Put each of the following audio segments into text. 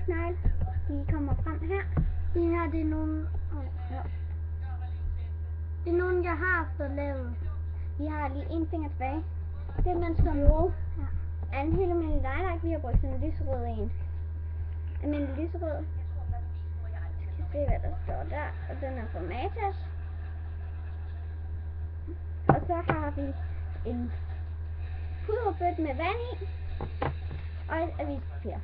snegle. De kommer frem her. Det her, det er nogle... Ja. Det er nogle, jeg har fået lavet. Vi har lige en finger tilbage. Det er man som rød. Ja. Er en helt almindelig lilac. Vi har brugt sådan en lyserød en. Almindelig lyserød. Vi skal se, hvad der står der. Og den er fra Matas. Og så har vi en pudderbøtte med vand i. Og et avispapir.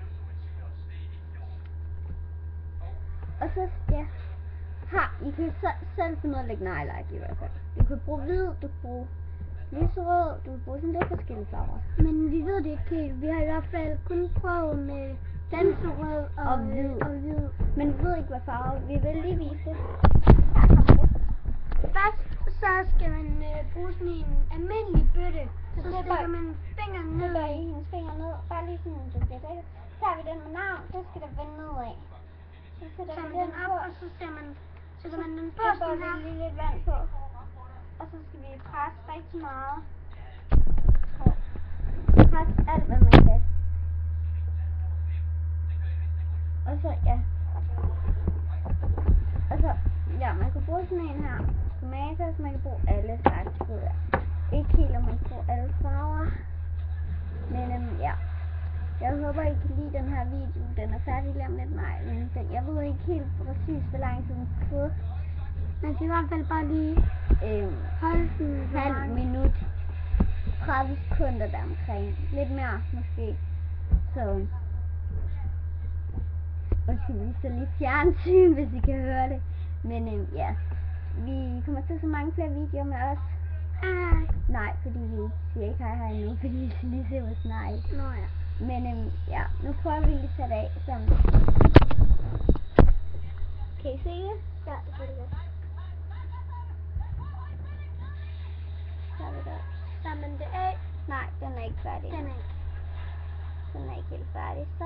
Og så I kan selv finde ud af at lægge nejlak i hvert fald. Du kan bruge hvid, du kan bruge lyserød, du kan bruge sådan lidt forskellige farver. Men vi ved det ikke helt. Vi har i hvert fald kun prøvet med danserød Og hvid. Men vi ved ikke hvad farve. Vi vil lige vise det. Først så skal man bruge sådan en almindelig bøtte. Så stikker man fingeren ned. Så I hendes fingre ned. Bare lige sådan, du bliver sikker. Så har vi den med navn. Så skal der vende nedad. Så sætter vi den op, og så sætter man den på så sådan vi her. lige lidt vand på. Og så skal vi presse rigtig meget. Presse alt hvad man kan. Og så man kan bruge sådan en her. Tomater, så man kan bruge alle slags foder. Ikke helt om man kan bruge alle farver. Men ja. Jeg håber I kan lide den her video. Den er færdig lige om lidt. Nej, men jeg ved ikke helt præcis hvor lang tid den skal få. Man skal i hvert fald bare lige holde den halv minut. 30 sekunder der omkring. Lidt mere måske. Så og skal vi så lige fjernsyn, hvis I kan høre det. Men ja. Vi kommer til så mange flere videoer med os. Nej, fordi vi siger ikke hej endnu, fordi vi skal lige se vores snegle. Nå ja. Men ja, nu prøver vi lige at sætte af sammen. Kan I se det? Ja, det kan det godt. Så er vi der. Sammen det af. Nej, den er ikke færdig. Den er ikke helt færdig, så.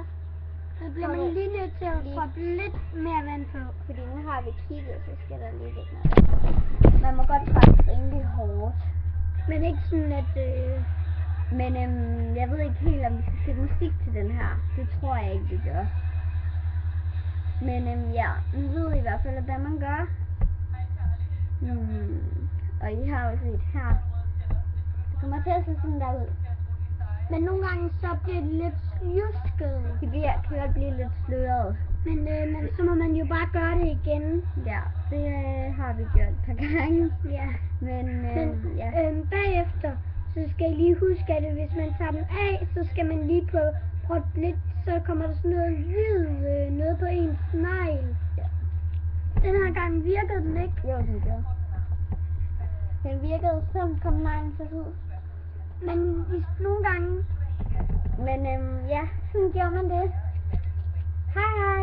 Så bliver man lige nødt til at proppe lidt mere vand på. Fordi nu har vi kigget, så skal der lige lidt noget. Man må godt trække rimelig hårdt. Men ikke sådan at... Men jeg ved ikke helt om vi skal sætte musik til den her. Det tror jeg ikke vi gør. Men ja, nu ved I i hvert fald hvad man gør. Og I har jo set her. Det kommer til at se sådan der ud. Men nogle gange så bliver det lidt jusket. Det kan godt blive lidt sløret. Men så må man jo bare gøre det igen. Ja, det har vi gjort et par gange. Ja. Men bagefter, så skal I lige huske, at hvis man tager den af, så skal man lige prøve lidt, så kommer der sådan noget hvid noget på ens snegl. Ja. Den her gang virkede den ikke. Jo, den gjorde. Den virkede, så kom neglen så ud. Men nogle gange. Men ja, sådan gjorde man det. Hej hej.